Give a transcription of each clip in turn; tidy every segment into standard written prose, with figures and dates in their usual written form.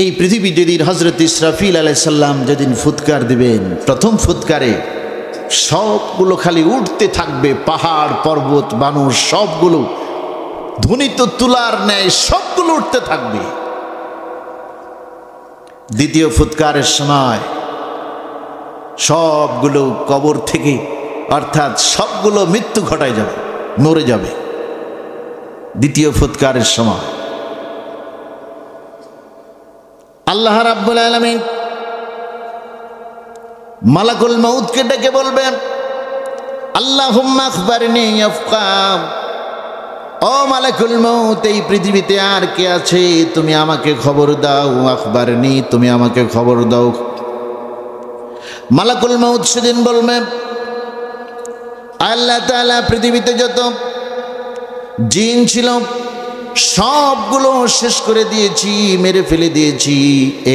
এই পৃথিবী যেদিন হযরত ইসরাফিল আলাইহিস সালাম যেদিন ফুৎকার দিবেন, প্রথম ফুৎকারে সবগুলো খালি উঠতে থাকবে, পাহাড় পর্বত মানুষ সবগুলো ধ্বনিত তুলার ন্যায় সবগুলো উঠতে থাকবে। দ্বিতীয় ফুৎকারের সময় সবগুলো কবর থেকে, অর্থাৎ সবগুলো মৃত্যু ঘটায় যাবে, মরে যাবে। দ্বিতীয় ফুৎকারের সময় আল্লাহ রাব্বুল আলামিন মালাকুল মউতকে ডেকে বলবেন, আল্লাহুম্মা আখবারনি ইয়াফকাম, ও মালাকুল মউত, এই পৃথিবীতে আর কে আছে তুমি আমাকে খবর দাও। আখবারনি, তুমি আমাকে খবর দাও। মালাকুল মউত সেদিন বলবে, আল্লাহ তাআলা পৃথিবীতে যত জিন ছিল সবগুলো শেষ করে দিয়েছি, মেরে ফেলে দিয়েছি।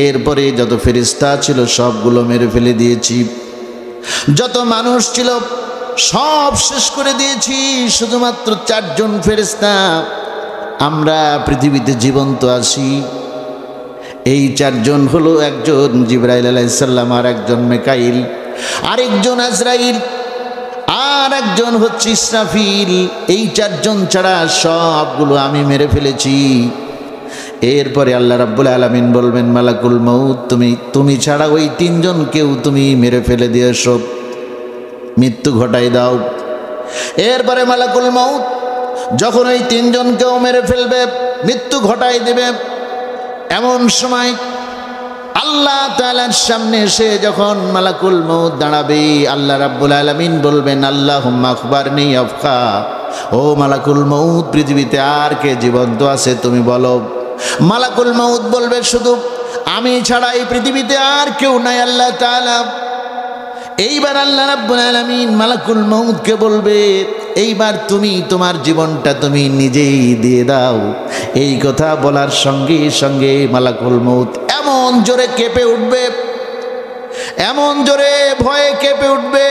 এরপরে যত ফেরেশতা ছিল সবগুলো মেরে ফেলে দিয়েছি। যত মানুষ ছিল সব শেষ করে দিয়েছি। শুধুমাত্র 4 জন ফেরেশতা আমরা পৃথিবীতে জীবন্ত আছি। এই 4 জন হলো, একজন জিবরাইল আলাইহিস সালাম, আর একজন মিকাইল, আরেকজন আজরাইল, আর একজন হচ্ছে ইসরাফিল। এই 4 জন ছাড়া সবগুলো আমি মেরে ফেলেছি। এরপরে আল্লাহ রাব্বুল আলামিন বলবেন, মালাকুল মউত, তুমি ছাড়া ওই 3 জনকেও তুমি মেরে ফেলে দিয়েছো, মৃত্যু ঘটাই দাও। এরপরে মালাকুল মউত যখন ওই 3 জনকেও মেরে ফেলবে, মৃত্যু ঘটাই দেবে, এমন সময় আল্লাহ তাআলার সামনে এসে যখন মালাকুল মউত দাঁড়াবে, আল্লাহ রাব্বুল আলামিন বলবেন, আল্লাহুম্মা আখবারনি ইয়াফকা, ও মালাকুল মউত, পৃথিবীতে আর কে জীবন্ত আছে তুমি বলো। মালাকুল মউত বলবে, শুধু আমি ছাড়া এই পৃথিবীতে আর কেউ নাই আল্লাহ তাআলা। এইবার আল্লাহ রাব্বুল আলামিন মালাকুল মউতকে বলবে, এইবার তুমি তোমার জীবনটা তুমি নিজেই দিয়ে দাও। এই কথা বলার সঙ্গে সঙ্গে মালাকুল মউত এমন জোরে কেঁপে উঠবে, এমন জোরে ভয়ে কেঁপে উঠবে।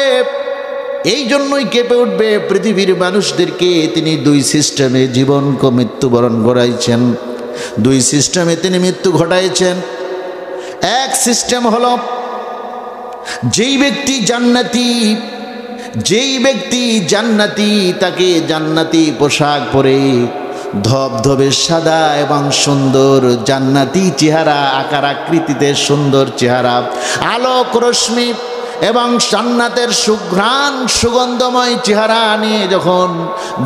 এই জন্যই কেঁপে উঠবে, পৃথিবীর মানুষদেরকে তিনি 2 সিস্টেমে জীবনকে মৃত্যুবরণ করাইছেন, 2 সিস্টেমে তিনি মৃত্যু ঘটাইছেন। এক সিস্টেম হলো, যেই ব্যক্তি জান্নাতি তাকে জান্নাতি পোশাক পরে ধবধবে সাদা এবং সুন্দর জান্নাতি চেহারা, আকার আকৃতিতে সুন্দর চেহারা, আলোক রশ্মি এবং জান্নাতের সুঘ্রাণ সুগন্ধময় চেহারা নিয়ে যখন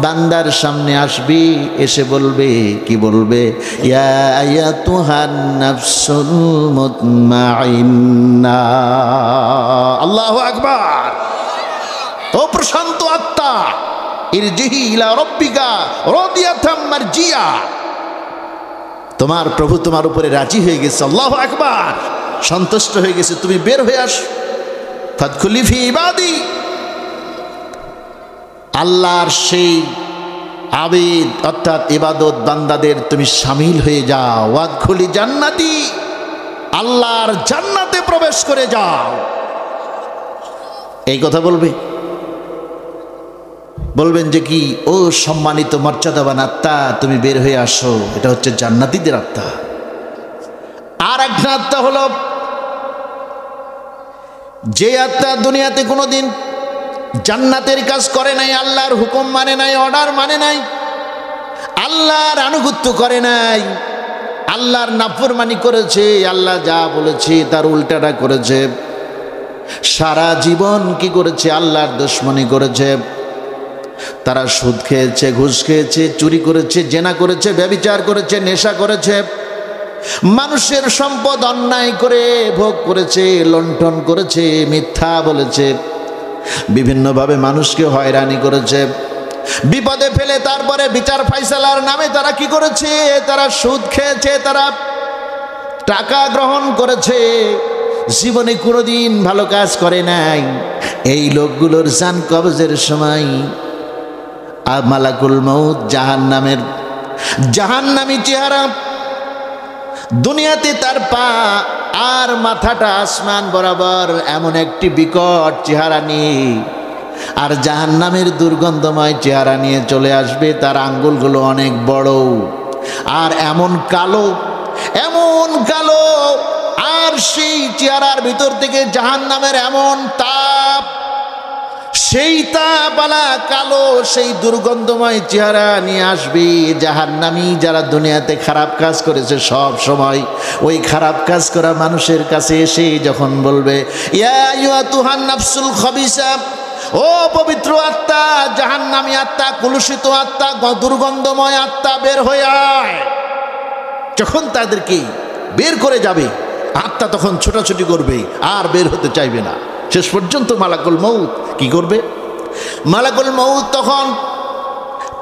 বান্দার সামনে আসবে, এসে বলবে, কি বলবে, ইয়া আয়াতুহান নাফসুল মুতমাইন্না। আল্লাহু আকবার। ও প্রশান্ত আত্মা, ইরজিহি ইলা রাব্বিকা রাদিয়াতাম মারজিয়া, তোমার প্রভু তোমার উপরে রাজি হয়ে গেছে। আল্লাহু আকবার। সন্তুষ্ট হয়ে গেছে, তুমি বের হয়ে আসো। ফাদখুলি ফি ইবাদি, আল্লাহর সেই আবিদ অর্থাৎ ইবাদত বান্দাদের তুমি শামিল হয়ে যাও। ওয়াদখুলি জান্নাতি, আল্লাহর জান্নাতে প্রবেশ করে যাও। এই কথা বলবেন যে কি, ও সম্মানিত মর্যাদাবান আত্মা, তুমি বের হয়ে আসো। এটা হচ্ছে জান্নাতীদের আত্মা। আর একটা আত্মা হলো, যে আত্মা দুনিয়াতে কোনোদিন জান্নাতের কাজ করে নাই, আল্লাহর হুকুম মানে নাই, অর্ডার মানে নাই, আল্লাহর আনুগত্য করে নাই, আল্লাহর নাফরমানি করেছে, আল্লাহ যা বলেছে তার উল্টাটা করেছে, সারা জীবন কি করেছে, আল্লাহর দুশমনি করেছে। তারা সুদ খেয়েছে, ঘুষ খেয়েছে, চুরি করেছে, জেনা করেছে, ব্যভিচার করেছে, নেশা করেছে, মানুষের সম্পদ অন্যায় করে ভোগ করেছে, লুণ্ঠন করেছে, মিথ্যা বলেছে, বিভিন্নভাবে মানুষকে হয়রানি করেছে, বিপদে ফেলে তারপরে বিচার ফাইসালার নামে তারা কি করেছে, তারা সুদ খেয়েছে, তারা টাকা গ্রহণ করেছে, জীবনে কোনোদিন ভালো কাজ করে নাই। এই লোকগুলোর জান কবজের সময় মালাকুল মউত জাহান্নামী চেহারা, দুনিয়াতে তার পা আর মাথাটা আসমান বরাবর এমন একটি বিকট চেহারা নিয়ে, আর জাহান্নামের দুর্গন্ধময় চেহারা নিয়ে চলে আসবে। তার আঙ্গুলগুলো অনেক বড় আর এমন কালো চেহারার ভিতর থেকে জাহান্নামের এমন তাপ, সেই তাপওয়ালা কালো সেই দুর্গন্ধময় চেহারা নিয়ে আসবে। জাহান্নামী যারা দুনিয়াতে খারাপ কাজ করেছে সব সময় ওই খারাপ কাজ করা মানুষের কাছে এসে যখন বলবে, ইয়া আইয়ুহাতুহান নাফসুল খাবিসা, ও পবিত্র আত্মা, জাহান্নামী আত্মা, কলুষিত আত্মা, দুর্গন্ধময় আত্মা, বের হয়ে আয়। যখন তাদেরকে বের করে যাবে আত্মা তখন ছোটাছুটি করবে, আর বের হতে চাইবে না। শেষ পর্যন্ত মালাকুল মউত কি করবে? মালাকুল মউত তখন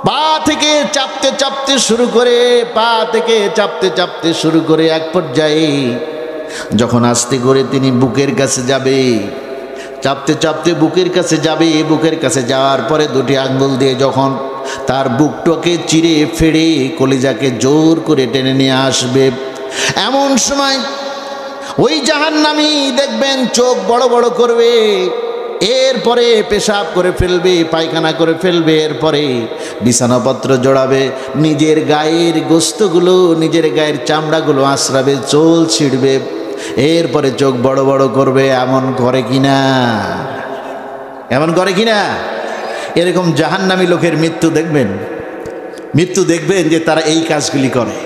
পা থেকে চাপতে চাপতে শুরু করে, পা থেকে চাপতে চাপতে শুরু করে এক পর্যায়ে যখন আস্তে করে তিনি বুকের কাছে যাবে, চাপতে চাপতে বুকের কাছে যাবে, বুকের কাছে যাওয়ার পরে দুটি আঙ্গুল দিয়ে যখন তার বুকটাকে চিরে ফেড়ে কলিজাকে জোর করে টেনে নিয়ে আসবে, এমন সময় ওই জাহান্নামী দেখবেন চোখ বড় বড় করবে, এরপরে পেশাব করে ফেলবে, পায়খানা করে ফেলবে, এরপরে বিছানাপত্র জড়াবে, নিজের গায়ের গোস্তগুলো, নিজের গায়ের চামড়াগুলো আশ্রাবে, চোল ছিঁড়বে, এরপরে চোখ বড় বড় করবে। এমন করে কিনা? এমন করে কিনা? এরকম জাহান্নামী লোকের মৃত্যু দেখবেন যে তারা এই কাজগুলি করে।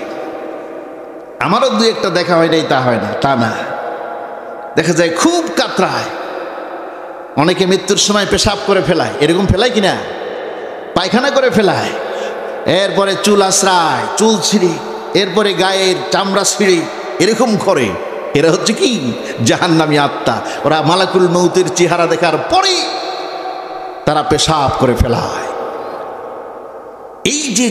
আমারও দু একটা দেখা হয় নাই, তা হয় না, তা না, দেখা যায় খুব কাতরায়। অনেকে মৃত্যুর সময় পেশাব করে ফেলায়, এরকম ফেলায় কিনা? পায়খানা করে ফেলায়, এরপরে চুল আশ্রায়, চুল ছিঁড়ে, এরপরে গায়ের চামড়া ছিঁড়ে, এরকম করে। এরা হচ্ছে কি? জাহান্নামী আত্মা। ওরা মালাকুল মউতের চেহারা দেখার পরে তারা পেশাব করে ফেলায়। এই যে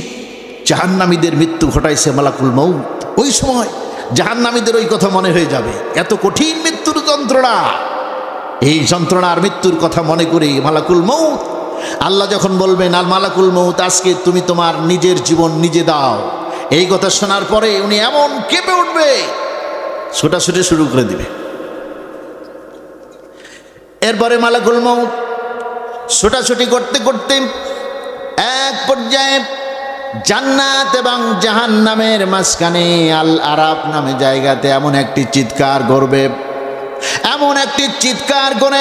জাহান্নামীদের মৃত্যু ঘটাইছে মালাকুল মউত, ওই সময় জাহান্নামীদের ওই কথা মনে হয়ে যাবে, এত কঠিন মৃত্যুর যন্ত্রণা। এই যন্ত্রণার মৃত্যুর কথা মনে করে মালাকুল মউত, আল্লাহ যখন বলবেন, আল মালাকুল মউত, আজকে তুমি তোমার নিজের জীবন নিজে দাও, এই কথা শোনার পরে উনি এমন কেঁপে উঠবে, ছোটাছুটি শুরু করে দিবে। এরপরে মালাকুল মউত ছোটাছুটি করতে করতে এক পর্যায়ে জান্নাত এবং জাহান্নামের মাঝখানে আল আরাফ নামে জায়গাতে এমন একটি চিৎকার করবে, এমন একটি চিৎকার করে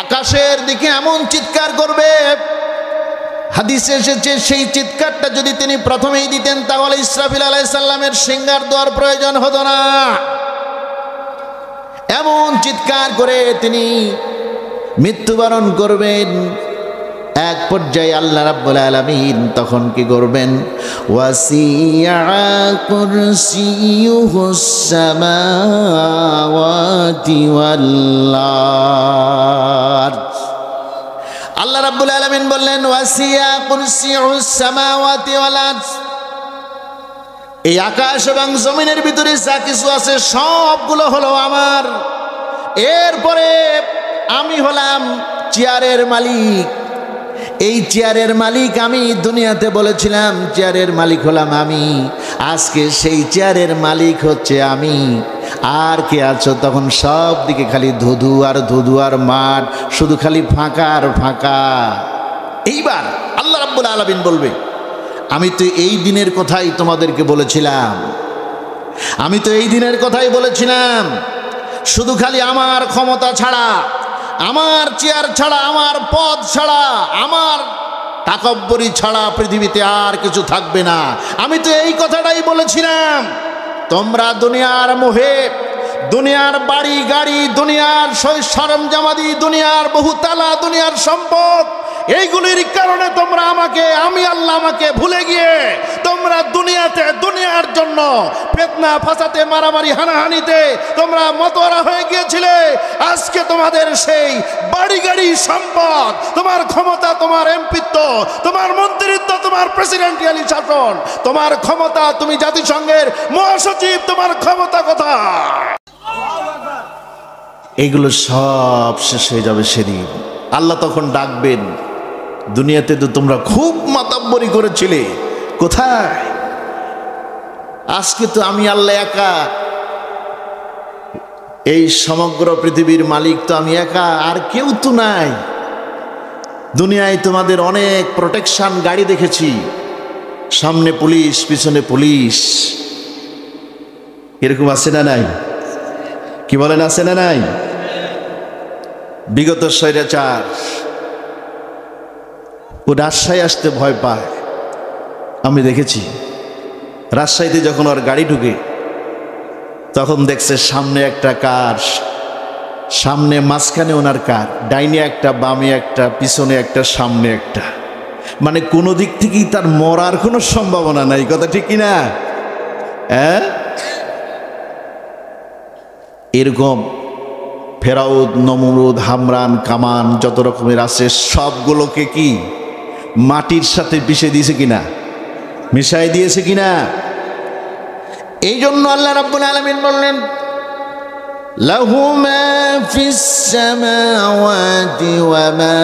আকাশের দিকে এমন চিৎকার করবে, হাদিসে এসেছে সেই চিৎকারটা যদি তিনি প্রথমেই দিতেন তাহলে ইসরাফিল আলাইহিস সালামের সিংহার দেওয়ার প্রয়োজন হতো না। এমন চিৎকার করে তিনি মৃত্যুবরণ করবেন। এক পর্যায়ে আল্লাহ রাব্বুল আলামিন তখন কি করবেন? ওয়াসিয়া কুরসিয়ুহুস সামাওয়াতি ওয়াল আরদ। আল্লাহ রাব্বুল আলামিন বললেন, ওয়াসিয়া কুরসিয়ুস সামাওয়াতি ওয়াল আরদ। এই আকাশ এবং জমিনের ভিতরে যা কিছু আছে সবগুলো হলো আমার। এরপরে আমি হলাম চেয়ারের মালিক। এই চেয়ারের মালিক আমি। দুনিয়াতে বলেছিলাম চেয়ারের মালিক হলাম আমি, আজকে সেই চেয়ারের মালিক হচ্ছে আমি। আর কে আছো? তখন সব দিকে খালি ধুধু আর ধুধু আর মাঠ, শুধু খালি ফাঁকা আর ফাঁকা। এইবার আল্লাহ রাব্বুল আলামিন বলবে, আমি তো এই দিনের কথাই তোমাদেরকে বলেছিলাম, আমি তো এই দিনের কথাই বলেছিলাম, শুধু খালি আমার ক্ষমতা ছাড়া, আমার চেয়ার ছাড়া, আমার পদ ছাড়া, আমার তাকব্বরি ছাড়া পৃথিবীতে আর কিছু থাকবে না। আমি তো এই কথাটাই বলেছিলাম। তোমরা দুনিয়ার মোহে, দুনিয়ার বাড়ি গাড়ি, দুনিয়ার সরঞ্জামাদি, দুনিয়ার বহুতালা, দুনিয়ার সম্পদ, এইগুলির কারণে তোমরা আমাকে, আমি আল্লাহ আমাকে ভুলে গিয়ে তোমরা দুনিয়াতে দুনিয়ার জন্য ফিতনা ফাসাতে, মারামারি হানাহানিতে তোমরা মতোয়ারা হয়ে গিয়েছিলে। আজকে তোমাদের সেই বাড়ি গাড়ি, সম্পদ, তোমার ক্ষমতা, তোমার এমপিত্ব, তোমার মন্ত্রিত্ব, তোমার প্রেসিডেন্টিয়ালি শাসন, তোমার ক্ষমতা, তুমি জাতিসংঘের মহাসচিব, তোমার ক্ষমতা কোথায়? এগুলো সব শেষ হয়ে যাবে সেদিন। আল্লাহ তখন ডাকবেন, দুনিয়াতে তো তোমরা খুব মাতাব্বরি করেছিলে, কোথায়? আজকে তো আমি আল্লাহ একা, এই সমগ্র পৃথিবীর মালিক তো আমি একা, আর কেউ তো নাই। দুনিয়ায় তোমাদের অনেক প্রোটেকশন গাড়ি দেখেছি, সামনে পুলিশ, পিছনে পুলিশ, এরকম আছে না নাই? কি বলেন, আছে না নাই? বিগত স্বৈরাচার ও রাজশাহী আসতে ভয় পায়। আমি দেখেছি রাজশাহীতে যখন ওর গাড়ি ঢুকে তখন দেখছে সামনে একটা কার, সামনে মাঝখানে ওনার কার, ডাইনে একটা, বামে একটা, পিছনে একটা, সামনে একটা, মানে কোনো দিক থেকেই তার মরার কোনো সম্ভাবনা নাই। কথা ঠিক কিনা? হ্যাঁ, এরকম ফেরাউদ, নমরুদ, হামরান, কামান যত রকমের আছে সবগুলোকে কি মাটির সাথে পিষে দিয়েছে কিনা, মিশাই দিয়েছে কিনা? এই জন্য আল্লাহ রাব্বুল আলামিন বললেন, লাহু মা ফিস সামাওয়াতি ওয়া মা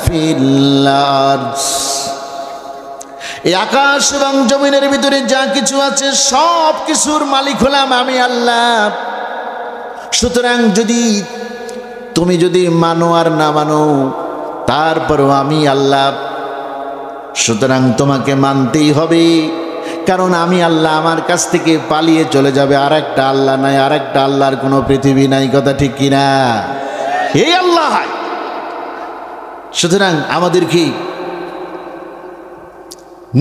ফিল আরদ, এই আকাশ এবং জমিনের ভিতরে যা কিছু আছে সব কিছুর মালিক হলাম আমি আল্লাহ। সুতরাং তুমি যদি মানো আর না মানো, তারপরও আমি আল্লাহ। সুতরাং তোমাকে মানতেই হবে, কারণ আমি আল্লাহ। আমার কাছ থেকে পালিয়ে চলে যাবে আর একটা আল্লাহ নাই, আর একটা আল্লাহর কোনো পৃথিবী নাই। কথা ঠিক কিনা? এই আল্লাহ। সুতরাং আমাদের কি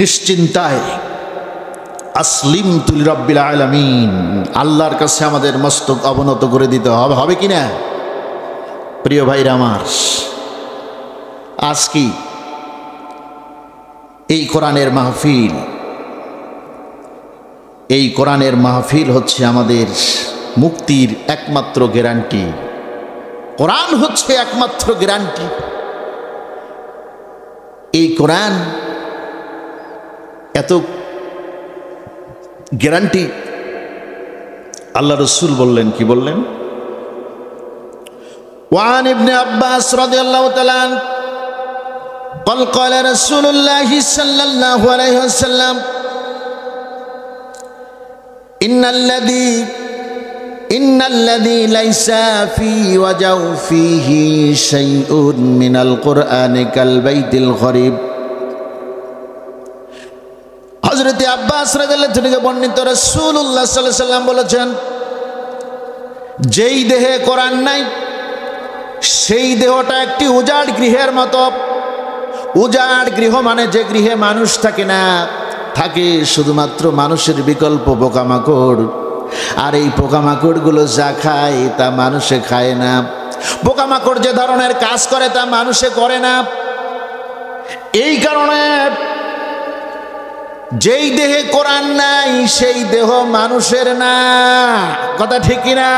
নিশ্চিন্তায় আসলিমতু লিরাব্বিল আলামিন, আল্লাহর কাছে আমাদের মস্তক অবনত করে দিতে হবে, হবে কিনা? প্রিয় ভাইরা আমার, আজ কি এই কোরআনের মাহফিল, এই কোরআনের মাহফিল হচ্ছে আমাদের মুক্তির একমাত্র গ্যারান্টি। কোরআন হচ্ছে একমাত্র গ্যারান্টি। এই কোরআন এত গ্যারান্টি, আল্লাহ রসুল বললেন, কি বললেন? ওয়ান ইবনে আব্বাস রাদিয়াল্লাহু তাআলা قال قال رسول الله صلى الله عليه وسلم إن الذي ليس في وجوفه شيء من القرآن كالبيت الغريب। হযরত আব্বাস রাদিয়াল্লাহু থেকে বর্ণিত, রাসূলুল্লাহ সাল্লাল্লাহু আলাইহি ওয়াসাল্লাম বলেছেন, যেই দেহে কোরআন নাই সেই দেহটা একটি উজাড় গৃহের মতো। উজাড় গৃহ মানে যে গৃহে মানুষ থাকে না, থাকে শুধুমাত্র মানুষের বিকল্প পোকামাকড়। আর এই পোকামাকড়গুলো যা খায় তা মানুষে খায় না। পোকামাকড় যে ধরনের কাজ করে তা মানুষে করে না। এই কারণে যেই দেহে কোরআন নাই সেই দেহ মানুষের না। কথা ঠিক কিনা?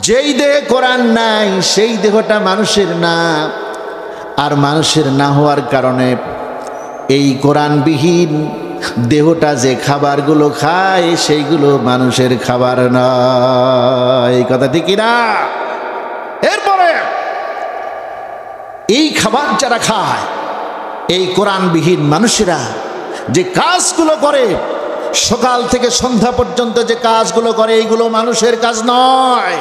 যেই দেহে কোরআন নাই সেই দেহটা মানুষের না। আর মানুষের না হওয়ার কারণে এই কোরআনবিহীন দেহটা যে খাবারগুলো খায় সেইগুলো মানুষের খাবার নয়। এই কথা ঠিক কিনা? এরপরে এই খাবার যারা খায়, এই কোরআনবিহীন মানুষেরা যে কাজগুলো করে, সকাল থেকে সন্ধ্যা পর্যন্ত যে কাজগুলো করে, এইগুলো মানুষের কাজ নয়।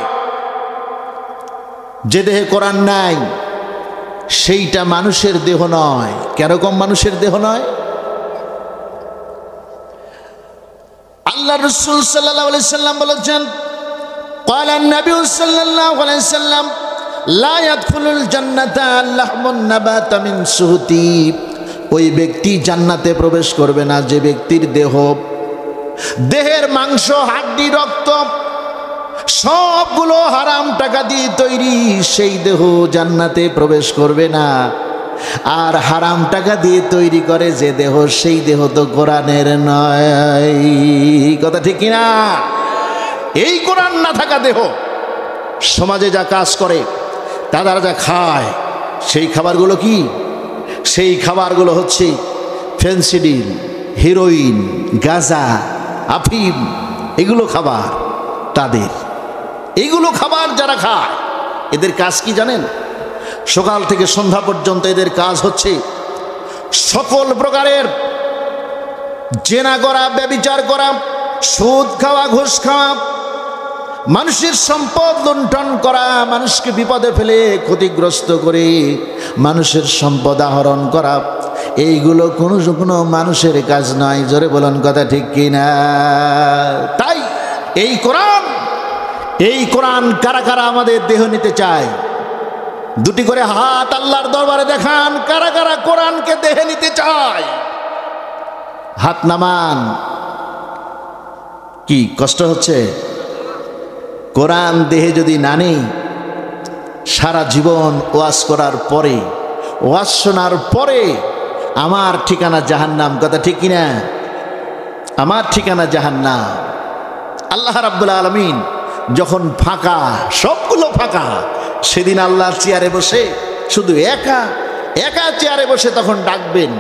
যে দেহে কোরআন নাই সেইটা মানুষের দেহ নয়। কেরকম মানুষের দেহ নয়? আল্লাহ রাসূল সাল্লাল্লাহু আলাইহি সাল্লাম বলেছেন, ক্বালা নবী সাল্লাল্লাহু আলাইহি সাল্লাম, লা ইয়াদখুলুল জান্নাতা লাহমুন নাবাতা মিন সুহতি। ওই ব্যক্তি জান্নাতে প্রবেশ করবে না যে ব্যক্তির দেহের মাংস, হাড্ডি, রক্ত সবগুলো হারাম টাকা দিয়ে তৈরি, সেই দেহ জান্নাতে প্রবেশ করবে না। আর হারাম টাকা দিয়ে তৈরি করে যে দেহ, সেই দেহ তো কোরআনের নয়। কথা ঠিক কিনা? এই কোরআন না থাকা দেহ সমাজে যা কাজ করে, তারা যা খায়, সেই খাবারগুলো কি? সেই খাবারগুলো হচ্ছে ফেন্সিডিল, হিরোইন, গাঁজা, আফিম, এগুলো খাবার তাদের। এইগুলো খাবার যারা খায়, এদের কাজ কি জানেন? সকাল থেকে সন্ধ্যা পর্যন্ত এদের কাজ হচ্ছে সকল প্রকারের জেনা করা, ব্যভিচার করা, সুদ খাওয়া, ঘুষ খাওয়া, মানুষের সম্পদ লুণ্ঠন করা, মানুষকে বিপদে ফেলে ক্ষতিগ্রস্ত করে মানুষের সম্পদ আহরণ করা। এইগুলো কোনো মানুষের কাজ নয়। জোরে বলুন কথা ঠিক কিনা? তাই এই কোরআন এই কোরআন কারা কারা আমাদের দেহ নিতে চায়? দুটি করে হাত আল্লাহর দরবারে দেখান, কারা কারা কোরআনকে দেহে নিতে চায়? হাত নামান। কি কষ্ট হচ্ছে? কোরআন দেহে যদি না নেই, সারা জীবন ওয়াজ করার পরে, ওয়াজ শোনার পরে আমার ঠিকানা জাহান্নাম। কথা ঠিক কিনা? আমার ঠিকানা জাহান্নাম। আল্লাহ রাব্বুল আলামিন যখন ফাঁকা, সবগুলো ফাঁকা, সেদিন আল্লাহর চেয়ারে বসে, শুধু একা একা চেয়ারে বসে তখন ডাকবেন।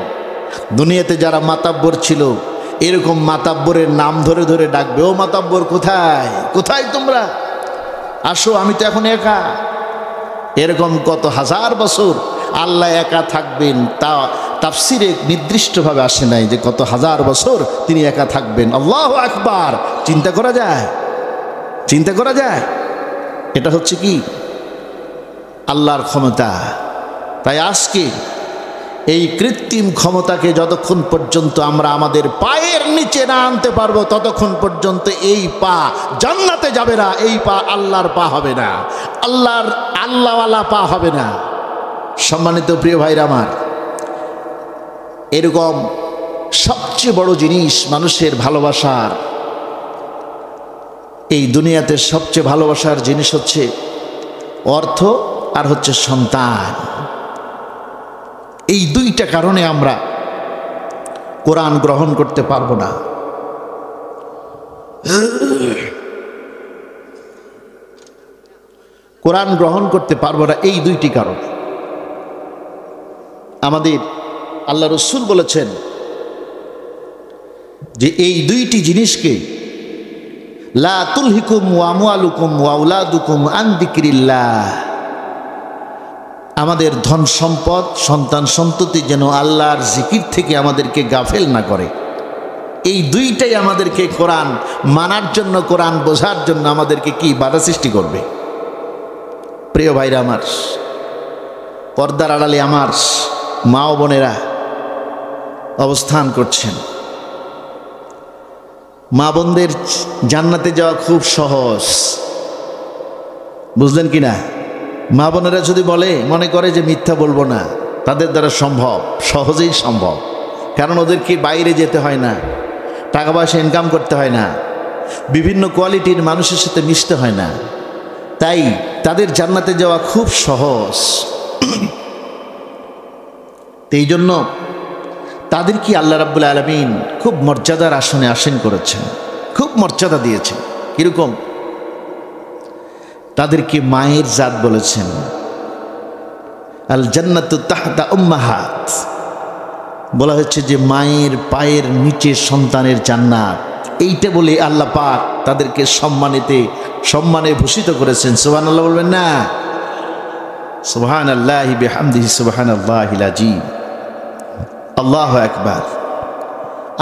দুনিয়াতে যারা মাতাব্বর ছিল, এরকম মাতাব্বরের নাম ধরে ধরে ডাকবে, ও মাতাব্বর কোথায়, কোথায় তোমরা, আসো, আমি তো এখন একা। এরকম কত হাজার বছর আল্লাহ একা থাকবেন, তা তাফসিরে নির্দিষ্টভাবে আসে নাই যে কত হাজার বছর তিনি একা থাকবেন। আল্লাহু আকবার। চিন্তা করা যায়? চিন্তা করা যায়? এটা হচ্ছে কি আল্লাহর ক্ষমতা। তাই আজকে এই কৃত্রিম ক্ষমতাকে যতক্ষণ পর্যন্ত আমরা আমাদের পায়ের নিচে না আনতে পারবো, ততক্ষণ পর্যন্ত এই পা জান্নাতে যাবে না, এই পা আল্লাহর পা হবে না, আল্লাহওয়ালা পা হবে না। সম্মানিত প্রিয় ভাইরা আমার, এরকম সবচেয়ে বড় জিনিস মানুষের ভালোবাসার, এই দুনিয়াতে সবচেয়ে ভালোবাসার জিনিস হচ্ছে অর্থ আর হচ্ছে সন্তান। এই দুইটা কারণে আমরা কোরআন গ্রহণ করতে পারবো না। কোরআন গ্রহণ করতে পারবো না এই দুইটি কারণ। আমাদের আল্লাহ রাসূল বলেছেন যে এই দুইটি জিনিসকে, লা তুলহিকুম আমওয়ালুকুম ওয়া আওলাদুকুম আন যিকরিল্লাহ, আমাদের ধন সম্পদ, সন্তান সন্ততি যেন আল্লাহর জিকির থেকে আমাদেরকে গাফেল না করে। এই দুইটাই আমাদেরকে কোরআন মানার জন্য, কোরআন বোঝার জন্য আমাদেরকে কি বাধা সৃষ্টি করবে? প্রিয় ভাইরা আমার, পর্দার আড়ালে আমার মা ও বোনেরা অবস্থান করছেন। মা বোনদের জান্নাতে যাওয়া খুব সহজ, বুঝলেন কি না? মা বোনেরা যদি বলে, মনে করে যে মিথ্যা বলবো না, তাদের দ্বারা সম্ভব, সহজেই সম্ভব। কারণ ওদেরকে বাইরে যেতে হয় না, টাকা পয়সা ইনকাম করতে হয় না, বিভিন্ন কোয়ালিটির মানুষের সাথে মিশতে হয় না, তাই তাদের জান্নাতে যাওয়া খুব সহজ। এই জন্য তাদেরকে আল্লাহ রাব্বুল আলামিন খুব মর্যাদার আসনে আসীন করেছেন, খুব মর্যাদা দিয়েছেন। কিরকম? তাদেরকে মায়ের জাত বলেছেন। আল জান্নাতু তাহতা উম্মাহাত, বলা হচ্ছে যে মায়ের পায়ের নিচে সন্তানের জান্নাত। এইটা বলে আল্লাহ পাক তাদেরকে সম্মানে ভূষিত করেছেন। সুবহানাল্লাহ বলবেন না? সুবহানাল্লাহি বিহামদিহি সুবহানাল্লাহিল আযীম। আল্লাহু আকবার।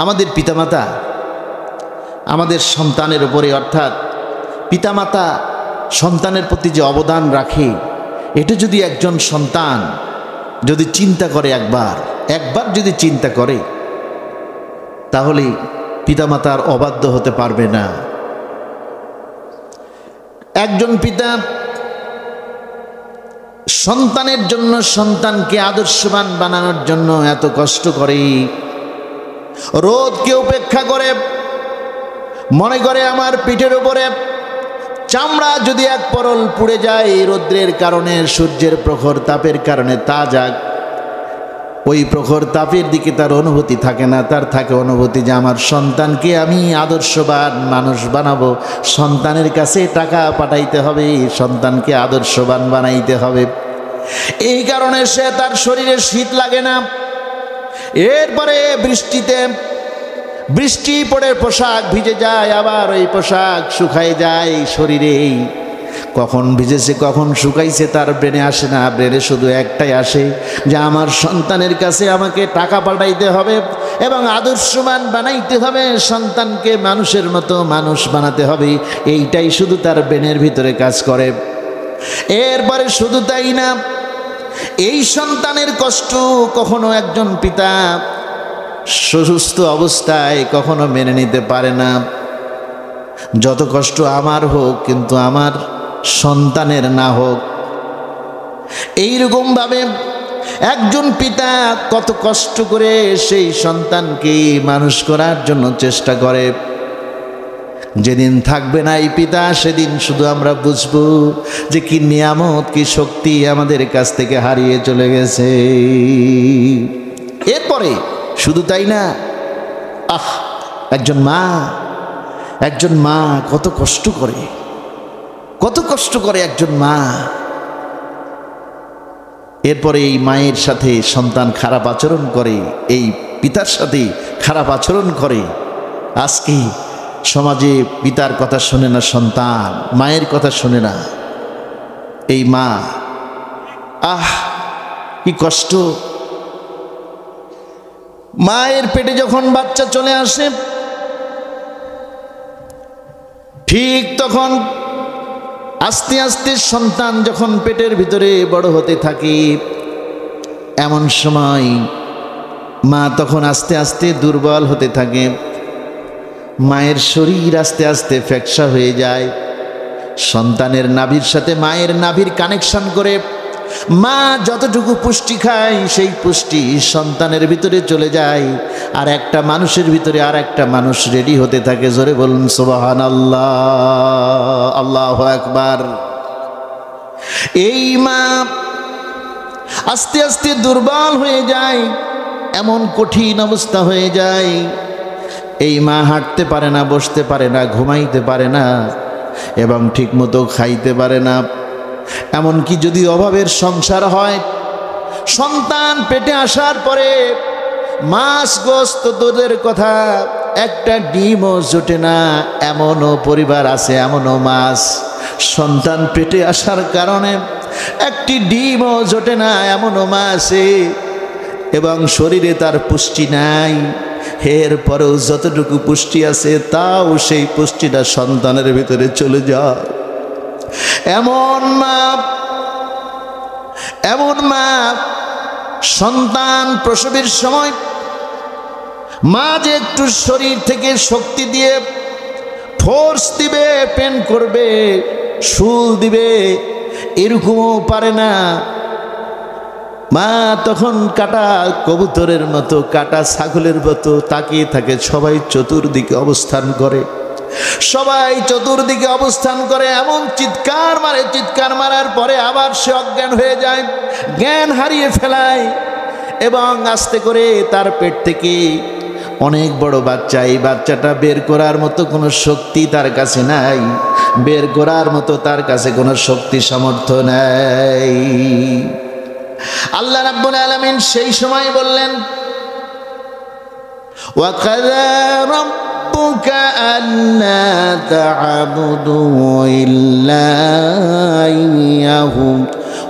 আমাদের পিতামাতা আমাদের সন্তানের উপরে, অর্থাৎ পিতামাতা সন্তানের প্রতি যে অবদান রাখে, এটা যদি একজন সন্তান যদি চিন্তা করে, একবার যদি চিন্তা করে, তাহলে পিতামাতার অবাধ্য হতে পারবে না। একজন পিতা সন্তানের জন্য, সন্তানকে আদর্শবান বানানোর জন্য এত কষ্ট করে, রোদকে উপেক্ষা করে, মনে করে আমার পিঠের উপরে চামড়া যদি এক পরল পুড়ে যায় রৌদ্রের কারণে, সূর্যের প্রখর তাপের কারণে, তা যাক, ওই প্রখর তাপের দিকে তার অনুভূতি থাকে না। তার থাকে অনুভূতি যে আমার সন্তানকে আমি আদর্শবান মানুষ বানাবো, সন্তানের কাছে টাকা পাঠাইতে হবে, সন্তানকে আদর্শবান বানাইতে হবে। এই কারণে সে, তার শরীরে শীত লাগে না। এরপরে বৃষ্টি পড়ে পোশাক ভিজে যায়, আবার ওই পোশাক শুকায় যায়। শরীরে কখন ভিজেছে কখন শুকাইছে তার ব্রেনে আসে না। ব্রেনে শুধু একটাই আসে যে আমার সন্তানের কাছে আমাকে টাকা পাঠাইতে হবে এবং আদর্শবান বানাইতে হবে, সন্তানকে মানুষের মতো মানুষ বানাতে হবে। এইটাই শুধু তার ব্রেনের ভিতরে কাজ করে। এরপরে শুধু তাই না, এই সন্তানের কষ্ট কখনো একজন পিতা সুস্থ অবস্থায় কখনো মেনে নিতে পারে না। যত কষ্ট আমার হোক, কিন্তু আমার সন্তানের না হোক। এইরকম ভাবে একজন পিতা কত কষ্ট করে সেই সন্তানকে মানুষ করার জন্য চেষ্টা করে। যেদিন থাকবে না এই পিতা, সেদিন শুধু আমরা বুঝবো যে কি নিয়ামত, কি শক্তি আমাদের কাছ থেকে হারিয়ে চলে গেছে। এরপরে শুধু তাই না, একজন মা কত কষ্ট করে, কত কষ্ট করে একজন মা। এরপরে এই মায়ের সাথে সন্তান খারাপ আচরণ করে, এই পিতার সাথে খারাপ আচরণ করে। আজকে সমাজে পিতার কথা শোনে না সন্তান, মায়ের কথা শোনে না এই মা। কি কষ্ট। মায়ের পেটে যখন বাচ্চা চলে আসে, ঠিক তখন আস্তে আস্তে সন্তান যখন পেটের ভিতরে বড় হতে থাকে, এমন সময় মা তখন আস্তে আস্তে দুর্বল হতে থাকে। মায়ের শরীর আস্তে আস্তে ফ্যাকসা হয়ে যায়। সন্তানের নাভির সাথে মায়ের নাভির কানেকশন করে মা যতটুকু পুষ্টি খায়, সেই পুষ্টি সন্তানের ভিতরে চলে যায়। আর একটা মানুষের ভিতরে আর একটা মানুষ রেডি হতে থাকে। জোরে বলুন সুবহানাল্লাহ, আল্লাহু আকবার। এই মা আস্তে আস্তে দুর্বল হয়ে যায়, এমন কঠিন অবস্থা হয়ে যায়। এই মা হাঁটতে পারে না, বসতে পারে না, ঘুমাইতে পারে না, এবং ঠিকমতো খাইতে পারে না। এমনকি যদি অভাবের সংসার হয়, সন্তান পেটে আসার পরে মাছ গোস্ত দুধের কথা, একটা ডিমও জোটে না, এমনও পরিবার আছে, এমনও মাছ সন্তান পেটে আসার কারণে একটি ডিমও জোটে না, এমনও মা আছে, এবং শরীরে তার পুষ্টি নাই। এরপরেও যতটুকু পুষ্টি আছে, তাও সেই পুষ্টিটা সন্তানের ভিতরে চলে যায়। এমন মা সন্তান প্রসবের সময় মা যে একটু শরীর থেকে শক্তি দিয়ে ফোর্স দিবে, পেন করবে, শুল দিবে, এরকমও পারে না। মা তখন কাটা কবুতরের মতো, কাটা ছাগলের মতো তাকিয়ে থাকে। সবাই চতুর্দিকে অবস্থান করে, সবাই চতুর্দিকে অবস্থান করে, এমন চিৎকার মারে, চিৎকার মারার পরে আবার সে অজ্ঞান হয়ে যায়, জ্ঞান হারিয়ে ফেলায়। এবং আস্তে করে তার পেট থেকে অনেক বড় বাচ্চা, এই বাচ্চাটা বের করার মতো কোনো শক্তি তার কাছে নাই, বের করার মতো তার কাছে কোনো শক্তি সামর্থ্য নাই। আল্লাহ রাব্বুল আলামিন সেই সময় বললেন, ওয়াকাযা রাব্বুকা আল্লা তা'বুদু ইল্লা ইয়্যাহু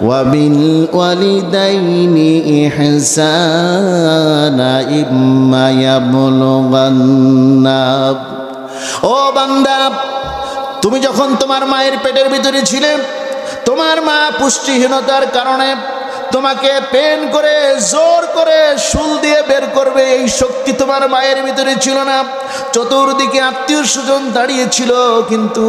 ওয়া বিল ওয়ালিদাইনি ইহসানা ইম্মা ইয়াবলুগান্না। ও বান্দা, তুমি যখন তোমার মায়ের পেটের ভিতরে ছিলে, তোমার মা পুষ্টিহীনতার কারণে তোমাকে পেন করে, জোর করে শুল দিয়ে বের করবে, এই শক্তি তোমার মায়ের ভিতরে ছিল না। চতুর্দিকে আত্মীয় স্বজন দাঁড়িয়ে ছিল, কিন্তু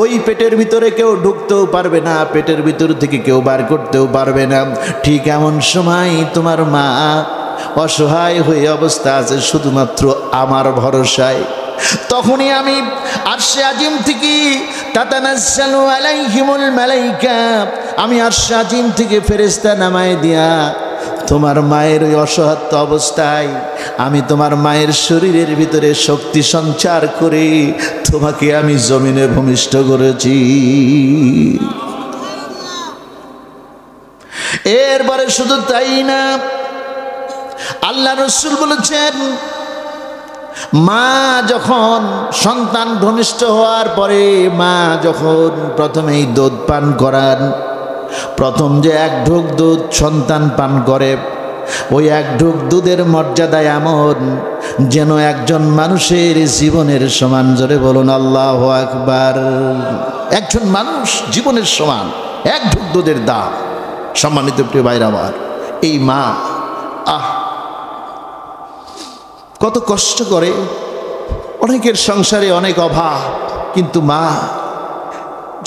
ওই পেটের ভিতরে কেউ ঢুকতেও পারবে না, পেটের ভিতর থেকে কেউ বার করতেও পারবে না। ঠিক এমন সময় তোমার মা অসহায় হয়ে অবস্থা আছে, শুধুমাত্র আমার ভরসায়। তখনই আমি আরশে আজিম থেকে তাতানাজ্জালু আলাইহিমুল মালাইকা, আমি আরশে আজিম থেকে ফেরেশতা নামায় দিয়া তোমার মায়ের ওই অসহায় অবস্থায় আমি তোমার মায়ের শরীরের ভিতরে শক্তি সঞ্চার করে তোমাকে আমি জমিনে ভূমিষ্ঠ করেছি। এরপরে শুধু তাই না, আল্লাহ রাসূল বলেছেন, মা যখন সন্তান ভূমিষ্ঠ হওয়ার পরে মা যখন প্রথমেই দুধ পান করান, প্রথম যে এক ঢোক দুধ সন্তান পান করে, ওই এক ঢোক দুধের মর্যাদা এমন যেন একজন মানুষের জীবনের সমান। জোরে বলুন আল্লাহু আকবার। একজন মানুষ জীবনের সমান এক ঢোক দুধের দাম। সম্মানিত প্রিয় ভাইরা আমার, এই মা কত কষ্ট করে। অনেকের সংসারে অনেক অভাব, কিন্তু মা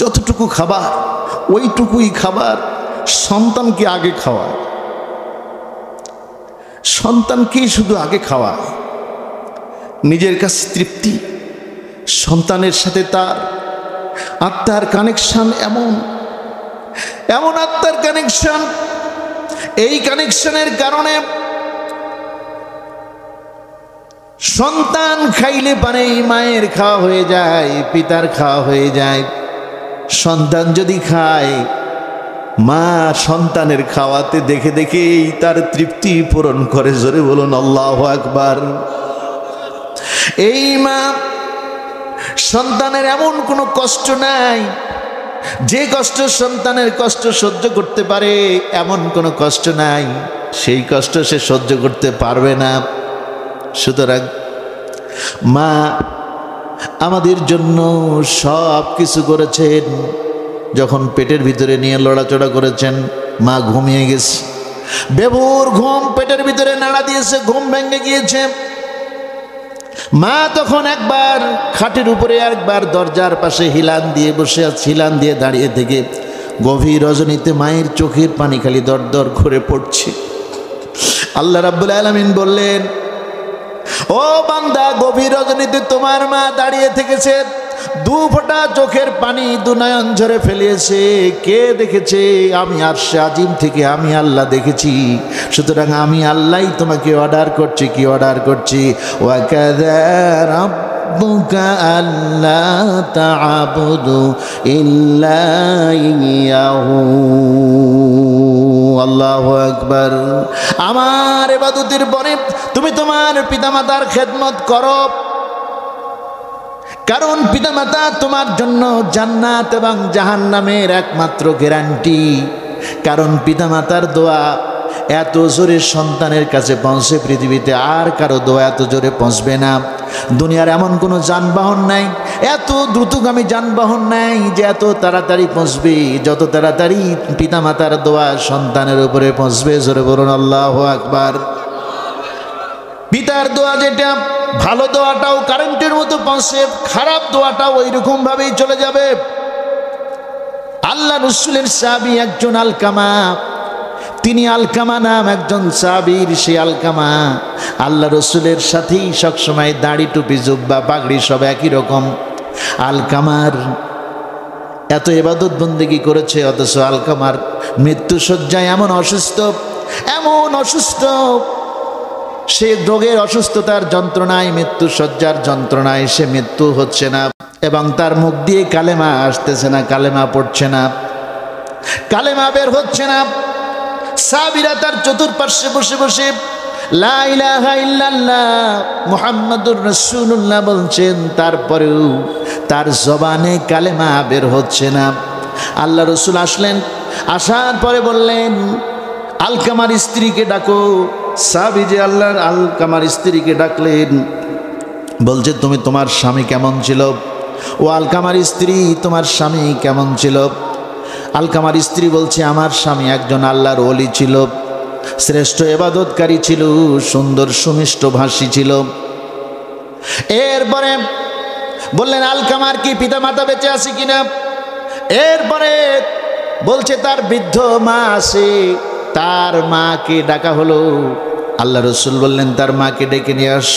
যতটুকু খাবার ওইটুকুই খাবার সন্তানকে আগে খাওয়ায়, সন্তানকেই শুধু আগে খাওয়ায়। নিজের কাছে তৃপ্তি, সন্তানের সাথে তার আত্মার কানেকশন, এমন এমন আত্মার কানেকশন, এই কানেকশনের কারণে সন্তান খাইলে পারে মায়ের খাওয়া হয়ে যায়, পিতার খাওয়া হয়ে যায়। সন্তান যদি খায়, মা সন্তানের খাওয়াতে দেখে দেখেই তার তৃপ্তি পূরণ করে। জোরে বলুন আল্লাহু আকবার। এই মা সন্তানের এমন কোনো কষ্ট নাই, যে কষ্ট সন্তানের কষ্ট সহ্য করতে পারে এমন কোনো কষ্ট নাই, সেই কষ্ট সে সহ্য করতে পারবে না। সুতরাং মা আমাদের জন্য সব কিছু করেছেন। যখন পেটের ভিতরে নিয়ে লড়াচড়া করেছেন, মা ঘুমিয়ে গেছে, বেভোর ঘুম, পেটের ভিতরে নাড়া দিয়েছে, ঘুম ভেঙে গিয়েছে। মা তখন একবার খাটের উপরে, একবার দরজার পাশে হিলান দিয়ে বসে আছে, হিলান দিয়ে দাঁড়িয়ে থেকে গভীর রজনীতে মায়ের চোখের পানি খালি দর দর করে পড়ছে। আল্লাহ রাব্বুল আলামিন বললেন, ও বান্দা, গভীর রজনীতে তোমার মা দাঁড়িয়ে থেকেছে, দু ফোঁটা চোখের পানি দু নয়ন ঝরে ফেলিয়েছে। কে দেখেছে? আমি আরশে আজিম থেকে আমি আল্লাহ দেখেছি। সুতরাং আমি আল্লাহই তোমাকে অর্ডার করছি। কি অর্ডার করছি? ওয়াকাযা রাব্বুকা আল্লা তা'বুদু ইল্লা ইয়াহু। আল্লাহু আকবার। আমার ইবাদতের পরে তুমি তোমার পিতামাতার খেদমত করো, কারণ পিতামাতা তোমার জন্য জান্নাত এবং জাহান্নামের একমাত্র গ্যারান্টি। কারণ পিতামাতার দোয়া এত জোরে সন্তানের কাছে পৌঁছে, পৃথিবীতে আর কারো দোয়া এত জোরে পৌঁছবে না। দুনিয়ার এমন কোনো যানবাহন নাই, এত দ্রুতগামী যানবাহন নাই যে এত তাড়াতাড়ি পৌঁছবে, যত তাড়াতাড়ি পিতামাতার দোয়া সন্তানের উপরে পৌঁছবে। জোরে বলুন আল্লাহু আকবার। পিতার দোয়া যেটা, ভালো দোয়াটাও কারেন্টের মতো পৌঁছে, খারাপ দোয়াটাও ওই রকম ভাবেই চলে যাবে। আল্লাহ রসুলের সাহাবী একজন আলকামা, তিনি আলকামা নাম একজন সাহাবীর, সে আলকামা আল্লাহ রসুলের সাথেই সবসময় দাড়ি, টুপি, জুব্বা, পাগড়ি সব একই রকম। আলকামার এত ইবাদত বন্দেগী করেছে, অথচ আলকামার মৃত্যু শয্যায় এমন অসুস্থ, এমন অসুস্থ, সে রোগের অসুস্থতার যন্ত্রণায়, মৃত্যু শয্যার যন্ত্রণায় সে মৃত্যু হচ্ছে না, এবং তার মুখ দিয়ে কালেমা আসতেছে না, কালেমা পড়ছে না, কালেমা বের হচ্ছে না। সাহাবীরা তার চতুর্পার্শ্বে বসে বসে লা ইলাহা ইল্লাল্লাহ মুহাম্মাদুর রাসূলুল্লাহ বলছেন, তারপরেও তার জবানে কালেমা বের হচ্ছে না। আল্লাহ রসুল আসলেন, আসার পরে বললেন, আলকামার স্ত্রীকে ডাকো। সাহাবী যে আল্লাহর আলকামার স্ত্রীকে ডাকলেন, বলছে, তুমি তোমার স্বামী কেমন ছিল? ও আলকামার স্ত্রী, তোমার স্বামী কেমন ছিল? আলকামার স্ত্রী বলছে, আমার স্বামী একজন আল্লাহর ওলি ছিল, শ্রেষ্ঠ ইবাদতকারী ছিল, সুন্দর সুমিষ্ট ভাষী ছিল। এরপরে বললেন, আলকামার কি পিতামাতা বেঁচে আছে কিনা? এরপরে বলছে, তার বৃদ্ধ মা আছে, তার মাকে ডাকা হলো। আল্লাহ রসুল বললেন, তার মাকে ডেকে নিয়ে আস।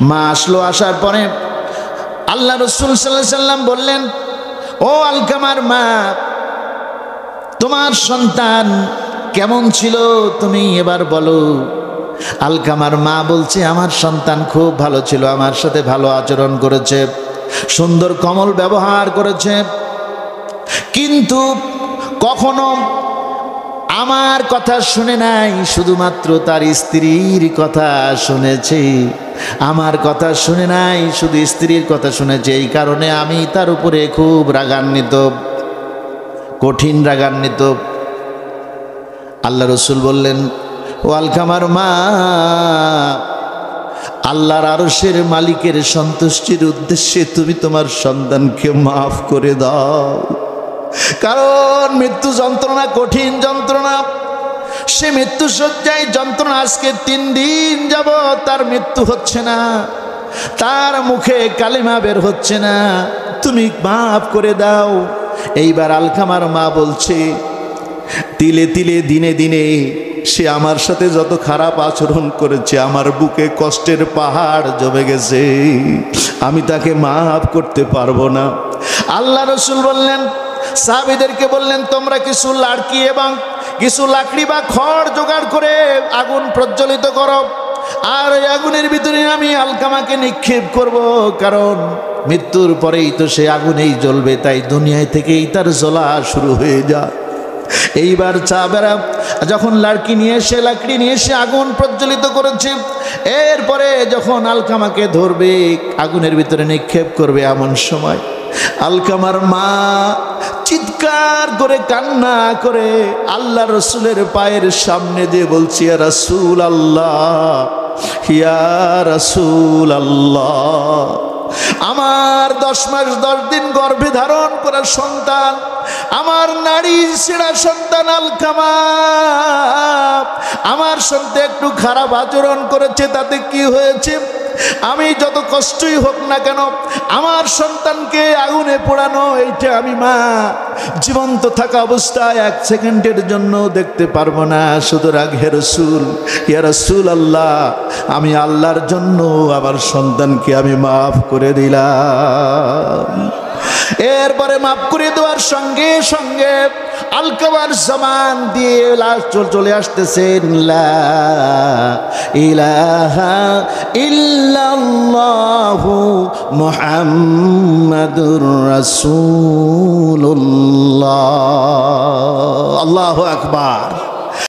মা আসলো। আসার পরে আল্লাহ রসুল সাল্লাল্লাহু আলাইহি সাল্লাম বললেন, ও আলকামার মা, তোমার সন্তান কেমন ছিল তুমি এবার বলো। আলকামার মা বলছে, আমার সন্তান খুব ভালো ছিল, আমার সাথে ভালো আচরণ করেছে, সুন্দর কমল ব্যবহার করেছে, কিন্তু কখনো আমার কথা শুনে নাই, শুধুমাত্র তার স্ত্রীর কথা শুনেছে। আমার কথা শুনে নাই, শুধু স্ত্রীর কথা শুনেছে। এই কারণে আমি তার উপরে খুব রাগান্বিত, কঠিন রাগান্বিত। আল্লাহ রসুল বললেন, ও আলকামার মা, আল্লাহর আরশের মালিকের সন্তুষ্টির উদ্দেশ্যে তুমি তোমার সন্তানকে মাফ করে দাও, কারণ মৃত্যু যন্ত্রণা কঠিন যন্ত্রণা। সে মৃত্যু শয্যায় যন্ত্রণা, আজকে 3 দিন যাবত তার মৃত্যু হচ্ছে না, তার মুখে কালেমা বের হচ্ছে না, তুমি মাফ করে দাও। এইবার আলকামার মা বলছে, তিলে তিলে দিনে দিনে সে আমার সাথে যত খারাপ আচরণ করেছে, আমার বুকে কষ্টের পাহাড় জমে গেছে, আমি তাকে মাফ করতে পারবো না। আল্লাহ রসুল বললেন, সাহাবীদেরকে বললেন, তোমরা কিছু লাড়কি এবং কিছু লাকড়ি বা খড় জোগাড় করে আগুন প্রজ্বলিত করো, আর ওই আগুনের ভিতরে আমি আলকামাকে নিক্ষেপ করব, কারণ মৃত্যুর পরেই তো সে আগুনেই জ্বলবে, তাই দুনিয়ায় থেকেই তার জ্বলা শুরু হয়ে যায়। এইবার সাহাবারা যখন লাকড়ি নিয়ে এসে আগুন প্রজ্বলিত করেছে, এরপরে যখন আলকামাকে ধরবে, আগুনের ভিতরে নিক্ষেপ করবে, এমন সময় আলকামার মা চিৎকার করে কান্না করে আল্লাহ রসুলের পায়ের সামনে দিয়ে বলছি, ইয়া রাসূল আল্লাহ, ইয়া রাসূল আল্লাহ, আমার 10 মাস 10 দিন গর্ভে ধারণ করা সন্তান, আমার নারী ছেঁড়া সন্তান আলকামা, আমার সন্তান একটু খারাপ আচরণ করেছে, তাতে কি হয়েছে? আমি যত কষ্টই হোক না কেন, আমার সন্তানকে আগুনে পোড়ানো এইটা আমি মা জীবন্ত থাকা অবস্থায় 1 সেকেন্ডের জন্য দেখতে পারবো না। সুতরাং হে রাসূল, ইয়া রাসূল আল্লাহ, আমি আল্লাহর জন্য আমার সন্তানকে আমি মাফ করে দিলাম। এরপরে মাফ করে দেওয়ার সঙ্গে সঙ্গে আলকামার জবান দিয়ে লাশ চলে আসতেছেন, লা ইলাহা ইল্লাল্লাহু মুহাম্মাদুর রাসূলুল্লাহ। আল্লাহু আকবার।